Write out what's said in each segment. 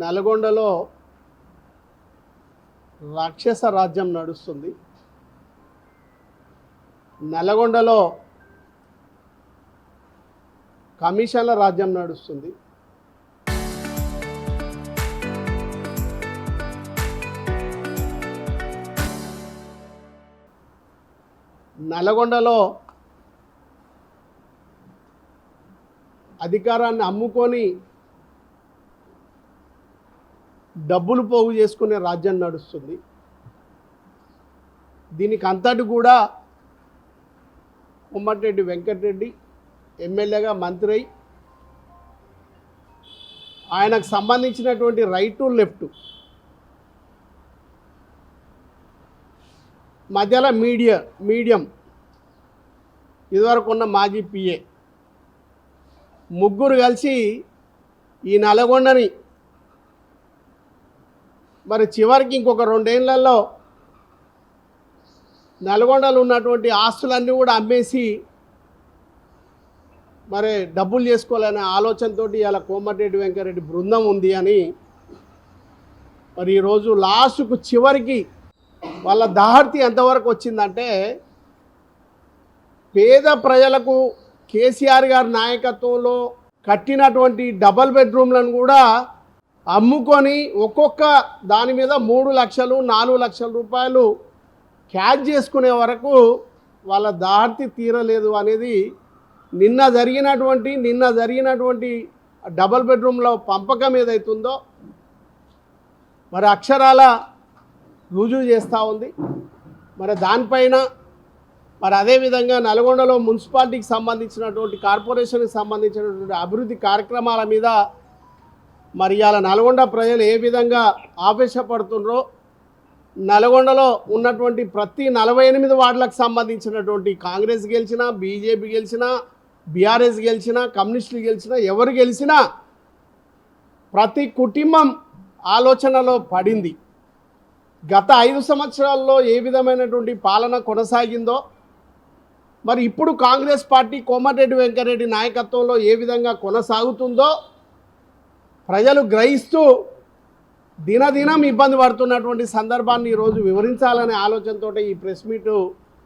నల్గొండలో రాక్షస రాజ్యం నడుస్తుంది. నల్గొండలో కమిషన్ల రాజ్యం నడుస్తుంది. నల్గొండలో అధికారాన్ని అమ్ముకొని డబ్బులు పోగు చేసుకునే రాజ్యం నడుస్తుంది. దీనికి అంతటి కూడా కోమటిరెడ్డి వెంకటరెడ్డి ఎమ్మెల్యేగా మంత్రి అయి ఆయనకు సంబంధించినటువంటి రైట్ టు లెఫ్ట్ మధ్యలో మీడియం ఇదివరకు ఉన్న మాజీ పిఏ ముగ్గురు కలిసి ఈ నల్గొండని మరి చివరికి ఇంకొక 2 ఏళ్లలో నల్గొండలో ఉన్నటువంటి ఆస్తులన్నీ కూడా అమ్మేసి మరి డబ్బులు చేసుకోవాలనే ఆలోచనతో ఇలా కోమటిరెడ్డి వెంకటరెడ్డి బృందం ఉంది అని మరి ఈరోజు లాస్ట్కు చివరికి వాళ్ళ దాహర్తి ఎంతవరకు వచ్చిందంటే పేద ప్రజలకు కేసీఆర్ గారి నాయకత్వంలో కట్టినటువంటి డబల్ బెడ్రూమ్లను కూడా అమ్ముకొని ఒక్కొక్క దాని మీద 3 లక్షలు 4 లక్షల రూపాయలు క్యాష్ చేసుకునే వరకు వాళ్ళ దాహర్తి తీరలేదు అనేది నిన్న జరిగినటువంటి డబల్ బెడ్రూమ్లో పంపకం ఏదైతుందో మరి అక్షరాల రుజువు చేస్తూ ఉంది. మరి దానిపైన మరి అదేవిధంగా నల్గొండలో మున్సిపాలిటీకి సంబంధించినటువంటి కార్పొరేషన్కి సంబంధించినటువంటి అభివృద్ధి కార్యక్రమాల మీద మరి ఇవాళ నల్గొండ ప్రజలు ఏ విధంగా ఆవేశపడుతున్నారో నల్గొండలో ఉన్నటువంటి ప్రతి 48 వార్డులకు సంబంధించినటువంటి కాంగ్రెస్ గెలిచినా, బీజేపీ గెలిచినా, బీఆర్ఎస్ గెలిచినా, కమ్యూనిస్టులు గెలిచినా, ఎవరు గెలిచినా ప్రతి కుటుంబం ఆలోచనలో పడింది. గత 5 సంవత్సరాల్లో ఏ విధమైనటువంటి పాలన కొనసాగిందో మరి ఇప్పుడు కాంగ్రెస్ పార్టీ కోమటిరెడ్డి వెంకటరెడ్డి నాయకత్వంలో ఏ విధంగా కొనసాగుతుందో ప్రజలు గ్రహిస్తూ దినదినం ఇబ్బంది పడుతున్నటువంటి సందర్భాన్ని ఈరోజు వివరించాలనే ఆలోచనతో ఈ ప్రెస్ మీట్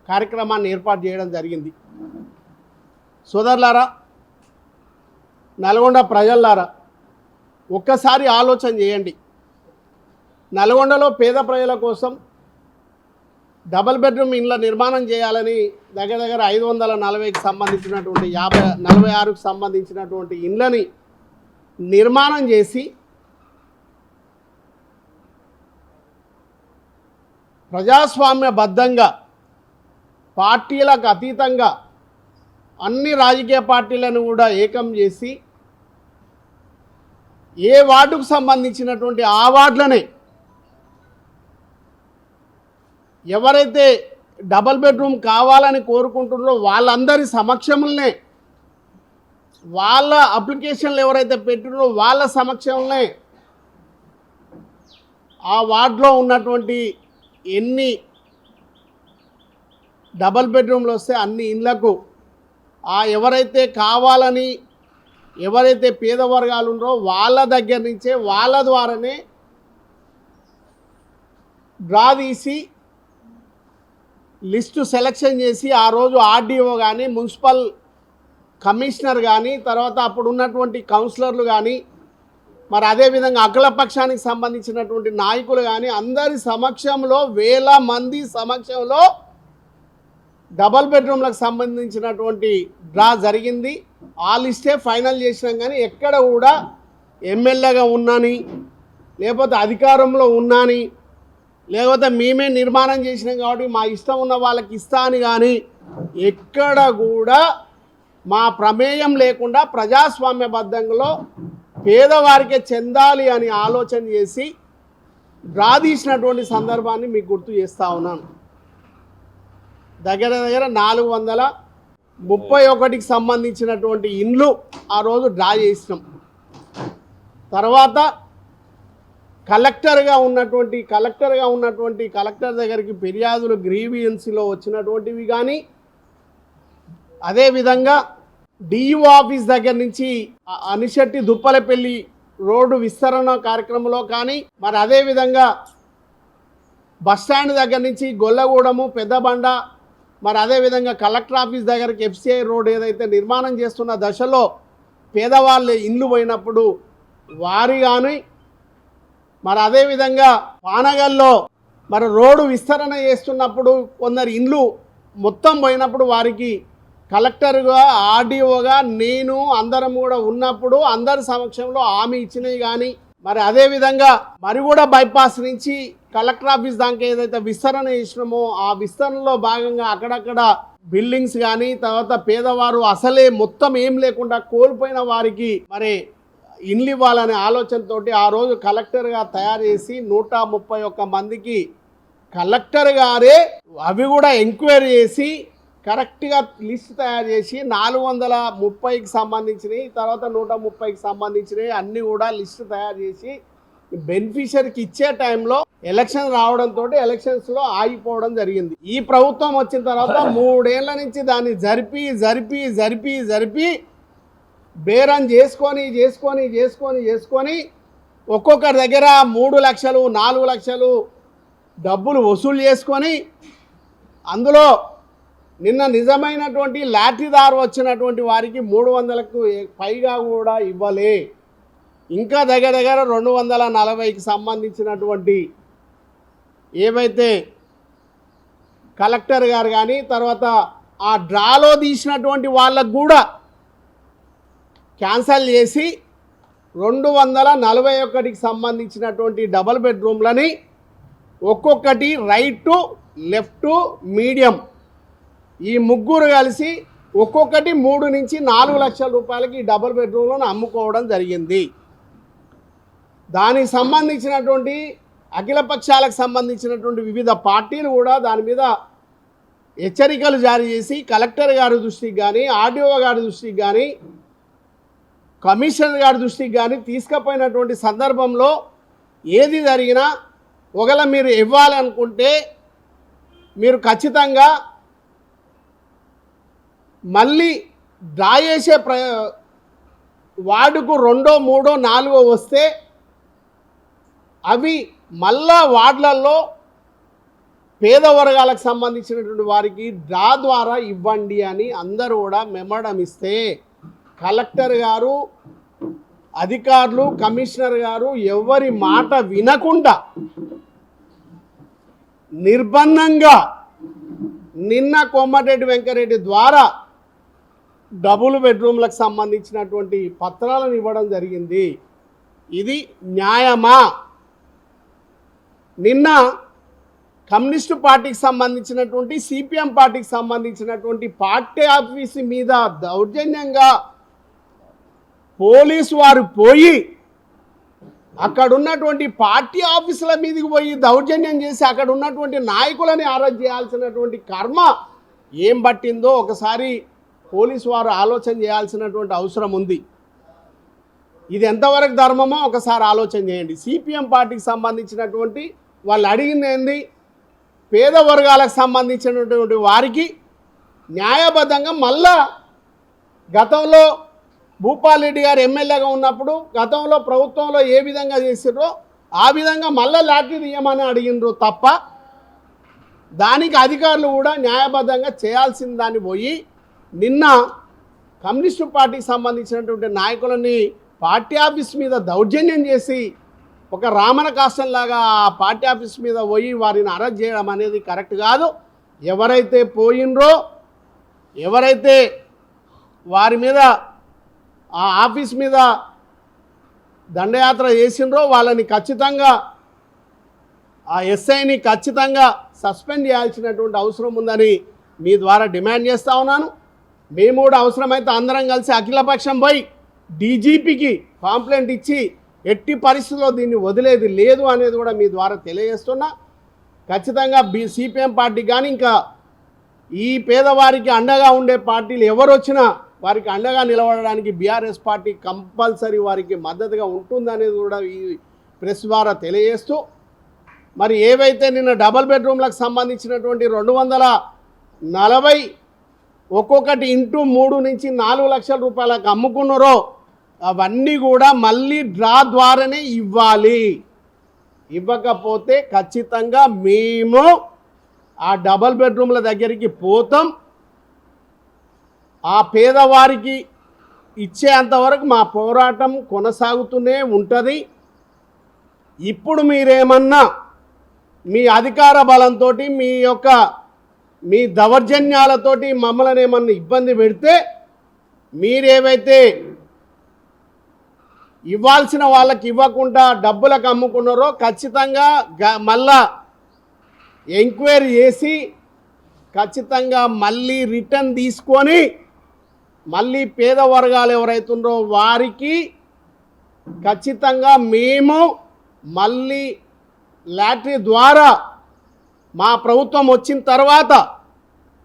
కార్యక్రమాన్ని ఏర్పాటు చేయడం జరిగింది. సోదరులారా, నల్గొండ ప్రజల్లారా, ఒక్కసారి ఆలోచన చేయండి. నల్గొండలో పేద ప్రజల కోసం డబల్ బెడ్రూమ్ ఇండ్ల నిర్మాణం చేయాలని దగ్గర 540కి సంబంధించినటువంటి 46కు సంబంధించినటువంటి ఇండ్లని నిర్మాణం చేసి ప్రజాస్వామ్యబద్ధంగా పార్టీలకు అతీతంగా అన్ని రాజకీయ పార్టీలను కూడా ఏకం చేసి ఏ వార్డుకు సంబంధించినటువంటి ఆ వార్డులనే ఎవరైతే డబల్ బెడ్రూమ్ కావాలని కోరుకుంటున్నారో వాళ్ళందరి సమక్షంలోనే వాళ్ళ అప్లికేషన్లు ఎవరైతే పెట్టినారో వాళ్ళ సమక్షంలోనే ఆ వార్డులో ఉన్నటువంటి ఎన్ని డబల్ బెడ్రూమ్లు వస్తే అన్ని ఇండ్లకు ఎవరైతే కావాలని ఎవరైతే పేద వర్గాలు ఉన్నారో వాళ్ళ దగ్గర నుంచే వాళ్ళ ద్వారానే డ్రా తీసి లిస్టు సెలక్షన్ చేసి ఆ రోజు ఆర్డీఓ కానీ మున్సిపల్ కమిషనర్ కానీ తర్వాత అప్పుడు ఉన్నటువంటి కౌన్సిలర్లు కానీ మరి అదేవిధంగా అఖిలపక్షానికి సంబంధించినటువంటి నాయకులు కానీ అందరి సమక్షంలో వేల మంది సమక్షంలో డబల్ బెడ్రూమ్లకు సంబంధించినటువంటి డ్రా జరిగింది. ఆ లిస్టే ఫైనల్ చేసినాం. కానీ ఎక్కడ కూడా ఎమ్మెల్యేగా ఉన్నాని లేకపోతే అధికారంలో ఉన్నాని లేకపోతే మేమే నిర్మాణం చేసినాం కాబట్టి మా ఇష్టం ఉన్న వాళ్ళకి ఇస్తా అని కానీ ఎక్కడ కూడా మా ప్రమేయం లేకుండా ప్రజాస్వామ్యబద్ధంగా పేదవారికే చెందాలి అని ఆలోచన చేసి డ్రా తీసినటువంటి సందర్భాన్ని మీకు గుర్తు చేస్తూ ఉన్నాను. దగ్గర 431కి సంబంధించినటువంటి ఇండ్లు ఆ రోజు డ్రా చేసినాం. తర్వాత కలెక్టర్గా ఉన్నటువంటి కలెక్టర్ దగ్గరికి ఫిర్యాదులు గ్రీవియన్సీలో వచ్చినటువంటివి కానీ అదేవిధంగా డిఈఓ ఆఫీస్ దగ్గర నుంచి అనిశెట్టి దుప్పలపల్లి రోడ్డు విస్తరణ కార్యక్రమంలో కానీ మరి అదేవిధంగా బస్టాండ్ దగ్గర నుంచి గొల్లగూడెము పెద్దబండ మరి అదేవిధంగా కలెక్టర్ ఆఫీస్ దగ్గరికి ఎఫ్సిఐ రోడ్ ఏదైతే నిర్మాణం చేస్తున్న దశలో పేదవాళ్ళు ఇల్లు పోయినప్పుడు వారి కానీ మరి అదేవిధంగా పానగల్లో మరి రోడ్డు విస్తరణ చేస్తున్నప్పుడు కొందరు ఇండ్లు మొత్తం పోయినప్పుడు వారికి కలెక్టర్గా ఆర్డీఓగా నేను అందరం కూడా ఉన్నప్పుడు అందరి సమక్షంలో హామీ ఇచ్చినవి కానీ మరి అదేవిధంగా మరిగూడ బైపాస్ నుంచి కలెక్టర్ ఆఫీస్ దాకా ఏదైతే విస్తరణ చేసినామో ఆ విస్తరణలో భాగంగా అక్కడక్కడ బిల్డింగ్స్ కానీ తర్వాత పేదవారు అసలే మొత్తం ఏం లేకుండా కోల్పోయిన వారికి మరి ఇండ్లు ఇవ్వాలనే ఆలోచనతోటి ఆ రోజు కలెక్టర్గా తయారు చేసి 131 మందికి కలెక్టర్ గారే అవి కూడా ఎంక్వైరీ చేసి కరెక్ట్గా లిస్ట్ తయారు చేసి 430కి సంబంధించినవి తర్వాత 130కి సంబంధించినవి అన్నీ కూడా లిస్ట్ తయారు చేసి బెనిఫిషరీకి ఇచ్చే టైంలో ఎలక్షన్ రావడంతో ఎలక్షన్స్లో ఆగిపోవడం జరిగింది. ఈ ప్రభుత్వం వచ్చిన తర్వాత 3 ఏళ్ల నుంచి దాన్ని జరిపి బేరం చేసుకొని ఒక్కొక్కరి దగ్గర 3 లక్షలు 4 లక్షలు డబ్బులు వసూలు చేసుకొని అందులో నిన్న నిజమైనటువంటి లాఠీదారు వచ్చినటువంటి వారికి 300కు పైగా కూడా ఇవ్వలే. ఇంకా దగ్గర 240కి సంబంధించినటువంటి ఏవైతే కలెక్టర్ గారు కానీ తర్వాత ఆ డ్రాలో తీసినటువంటి వాళ్ళకు కూడా క్యాన్సల్ చేసి 241కి సంబంధించినటువంటి డబల్ బెడ్రూమ్లని ఒక్కొక్కటి రైట్ లెఫ్ట్ మీడియం ఈ ముగ్గురు కలిసి ఒక్కొక్కటి 3 నుంచి 4 లక్షల రూపాయలకి డబుల్ బెడ్రూమ్లను అమ్ముకోవడం జరిగింది. దానికి సంబంధించినటువంటి అఖిల పక్షాలకు సంబంధించినటువంటి వివిధ పార్టీలు కూడా దాని మీద హెచ్చరికలు జారీ చేసి కలెక్టర్ గారి దృష్టికి కానీ ఆర్డీఓ గారి దృష్టికి కానీ కమిషనర్ గారి దృష్టికి కానీ తీసుకుపోయినటువంటి సందర్భంలో ఏది జరిగినా ఒకవేళ మీరు ఇవ్వాలనుకుంటే మీరు ఖచ్చితంగా మళ్ళీ డ్రా చేసే వార్డుకు 2, 3, 4 వస్తే అవి మళ్ళా వార్డులలో పేద వర్గాలకు సంబంధించినటువంటి వారికి డ్రా ద్వారా ఇవ్వండి అని అందరూ కూడా మెమోరం ఇస్తే కలెక్టర్ గారు అధికారులు కమిషనర్ గారు ఎవరి మాట వినకుండా నిర్బంధంగా నిన్న కోమటిరెడ్డి వెంకరెడ్డి ద్వారా డబుల్ బెడ్రూమ్లకు సంబంధించినటువంటి పత్రాలను ఇవ్వడం జరిగింది. ఇది న్యాయమా? నిన్న కమ్యూనిస్టు పార్టీకి సంబంధించినటువంటి సిపిఎం పార్టీకి సంబంధించినటువంటి పార్టీ ఆఫీసు మీద దౌర్జన్యంగా పోలీసు వారు పోయి అక్కడ ఉన్నటువంటి పార్టీ ఆఫీసుల మీదకి పోయి దౌర్జన్యం చేసి అక్కడ ఉన్నటువంటి నాయకులని అరెస్ట్ చేయాల్సినటువంటి కర్మ ఏం పట్టిందో ఒకసారి పోలీసు వారు ఆలోచన చేయాల్సినటువంటి అవసరం ఉంది. ఇది ఎంతవరకు ధర్మమో ఒకసారి ఆలోచన చేయండి. సిపిఎం పార్టీకి సంబంధించినటువంటి వాళ్ళు అడిగింది ఏంది, పేద వర్గాలకు సంబంధించినటువంటి వారికి న్యాయబద్ధంగా మళ్ళా గతంలో భూపాల్ రెడ్డి గారు ఎమ్మెల్యేగా ఉన్నప్పుడు గతంలో ప్రభుత్వంలో ఏ విధంగా చేసిర్రో ఆ విధంగా మళ్ళా లాఠీ తీయమని అడిగినరు తప్ప దానికి అధికారులు కూడా న్యాయబద్ధంగా చేయాల్సిన దాన్ని పోయి నిన్న కమ్యూనిస్టు పార్టీకి సంబంధించినటువంటి నాయకులని పార్టీ ఆఫీస్ మీద దౌర్జన్యం చేసి ఒక రామణ కాష్టంలాగా ఆ పార్టీ ఆఫీస్ మీద పోయి వారిని అరెస్ట్ చేయడం అనేది కరెక్ట్ కాదు. ఎవరైతే పోయినరో ఎవరైతే వారి మీద ఆ ఆఫీస్ మీద దండయాత్ర చేసినరో వాళ్ళని ఖచ్చితంగా ఆ ఎస్ఐని ఖచ్చితంగా సస్పెండ్ చేయాల్సినటువంటి అవసరం ఉందని మీ ద్వారా డిమాండ్ చేస్తూ ఉన్నాను. మేము కూడా అవసరమైతే అందరం కలిసి అఖిలపక్షం పోయి డీజీపీకి కాంప్లైంట్ ఇచ్చి ఎట్టి పరిస్థితుల్లో దీన్ని వదిలేది లేదు అనేది కూడా మీ ద్వారా తెలియజేస్తున్నా. ఖచ్చితంగా సిపిఎం పార్టీ కానీ ఇంకా ఈ పేదవారికి అండగా ఉండే పార్టీలు ఎవరు వచ్చినా వారికి అండగా నిలబడడానికి బీఆర్ఎస్ పార్టీ కంపల్సరీ వారికి మద్దతుగా ఉంటుందనేది కూడా ఈ ప్రెస్ ద్వారా తెలియజేస్తూ మరి ఏవైతే నిన్న డబల్ బెడ్రూమ్లకు సంబంధించినటువంటి 240 ఒక్కొక్కటి ఇంటూ 3 నుంచి 4 లక్షల రూపాయలకు అమ్ముకున్నారో అవన్నీ కూడా మళ్ళీ డ్రా ద్వారానే ఇవ్వాలి. ఇవ్వకపోతే ఖచ్చితంగా మేము ఆ డబల్ బెడ్రూమ్ల దగ్గరికి పోతాం. ఆ పేదవారికి ఇచ్చేంతవరకు మా పోరాటం కొనసాగుతూనే ఉంటుంది. ఇప్పుడు మీరేమన్నా మీ అధికార బలంతో మీ దౌర్జన్యాలతోటి మమ్మల్ని ఏమన్నా ఇబ్బంది పెడితే మీరేవైతే ఇవ్వాల్సిన వాళ్ళకి ఇవ్వకుండా డబ్బులకు అమ్ముకున్నారో ఖచ్చితంగా మళ్ళా ఎంక్వైరీ చేసి ఖచ్చితంగా మళ్ళీ రిటర్న్ తీసుకొని మళ్ళీ పేద వర్గాలు ఎవరైతుండ్రో వారికి ఖచ్చితంగా మేము మళ్ళీ లాటరీ ద్వారా మా ప్రభుత్వం వచ్చిన తర్వాత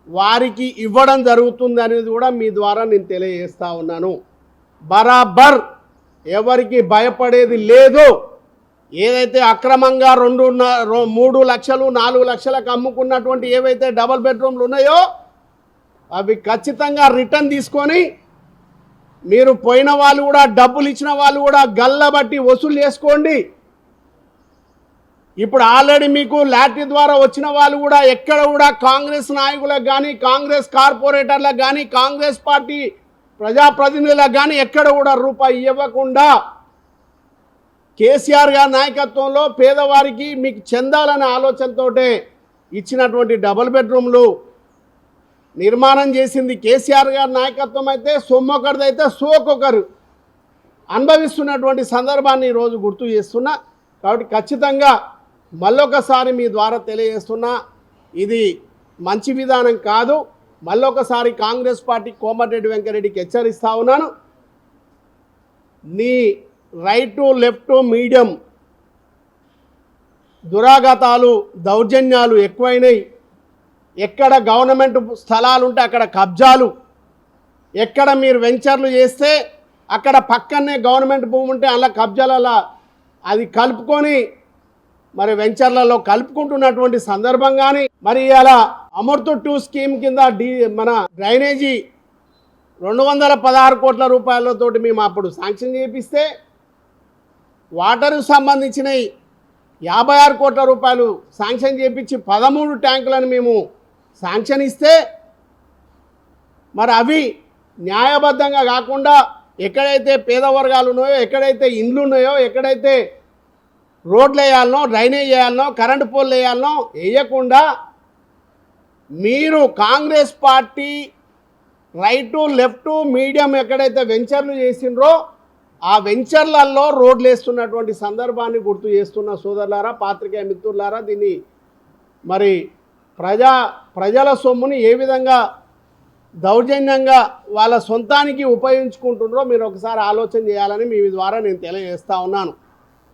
వారికి ఇవ్వడం జరుగుతుంది అనేది కూడా మీ ద్వారా నేను తెలియజేస్తా ఉన్నాను. బరాబర్ ఎవరికి భయపడేది లేదు. ఏదైతే అక్రమంగా 3 లక్షలు 4 లక్షలకు అమ్ముకున్నటువంటి ఏవైతే డబల్ బెడ్రూమ్లు ఉన్నాయో అవి ఖచ్చితంగా రిటర్న్ తీసుకొని మీరు పోయిన వాళ్ళు కూడా డబ్బులు ఇచ్చిన వాళ్ళు కూడా గల్లబట్టి వసూలు చేసుకోండి. ఇప్పుడు ఆల్రెడీ మీకు లాటరీ ద్వారా వచ్చిన వాళ్ళు కూడా ఎక్కడ కూడా కాంగ్రెస్ నాయకులకు కానీ కాంగ్రెస్ కార్పొరేటర్లకు కానీ కాంగ్రెస్ పార్టీ ప్రజాప్రతినిధులకు కానీ ఎక్కడ కూడా రూపాయి ఇవ్వకుండా కేసీఆర్ గారి నాయకత్వంలో పేదవారికి మీకు చెందాలనే ఆలోచనతో ఇచ్చినటువంటి డబుల్ బెడ్రూమ్లు నిర్మాణం చేసింది కేసీఆర్ గారి నాయకత్వం అయితే సొమ్మొకరిదైతే సోకొకరు అనుభవిస్తున్నటువంటి సందర్భాన్ని ఈరోజు గుర్తు చేస్తున్నా. కాబట్టి ఖచ్చితంగా మళ్ళొకసారి మీ ద్వారా తెలియజేస్తున్నా, ఇది మంచి విధానం కాదు. మళ్ళొకసారి కాంగ్రెస్ పార్టీ కోమటిరెడ్డి వెంకరెడ్డికి హెచ్చరిస్తా ఉన్నాను. నీ right to left to medium దురాగతాలు దౌర్జన్యాలు ఎక్కువైనాయి. ఎక్కడ గవర్నమెంట్ స్థలాలు ఉంటే అక్కడ కబ్జాలు, ఎక్కడ మీరు వెంచర్లు చేస్తే అక్కడ పక్కనే గవర్నమెంట్ భూమి ఉంటే అలా కబ్జాలలో అది కలుపుకొని మరి వెంచర్లలో కలుపుకుంటున్నటువంటి సందర్భం. కానీ మరి అలా అమృత్ 2 స్కీమ్ కింద మన డ్రైనేజీ 216 కోట్ల రూపాయలతోటి మేము అప్పుడు శాంక్షన్ చేపిస్తే వాటర్కు సంబంధించినవి 56 కోట్ల రూపాయలు శాంక్షన్ చేపించి 13 ట్యాంకులను మేము శాంక్షన్ ఇస్తే మరి అవి న్యాయబద్ధంగా కాకుండా ఎక్కడైతే పేద వర్గాలు ఉన్నాయో, ఎక్కడైతే ఇండ్లు ఉన్నాయో, ఎక్కడైతే రోడ్లు వేయాలనో, డ్రైనేజ్ వేయాలనో, కరెంటు పోల్లు వేయాలనో వేయకుండా మీరు Congress party right to left to medium ఎక్కడైతే వెంచర్లు చేసిండ్రో ఆ వెంచర్లలో రోడ్లు వేస్తున్నటువంటి సందర్భాన్ని గుర్తు చేస్తున్న సోదరులారా, పాత్రికేయ మిత్రులారా, దీన్ని మరి ప్రజల సొమ్ముని ఏ విధంగా దౌర్జన్యంగా వాళ్ళ సొంతానికి ఉపయోగించుకుంటున్నారో మీరు ఒకసారి ఆలోచన చేయాలని మీ ద్వారా నేను తెలియజేస్తా ఉన్నాను.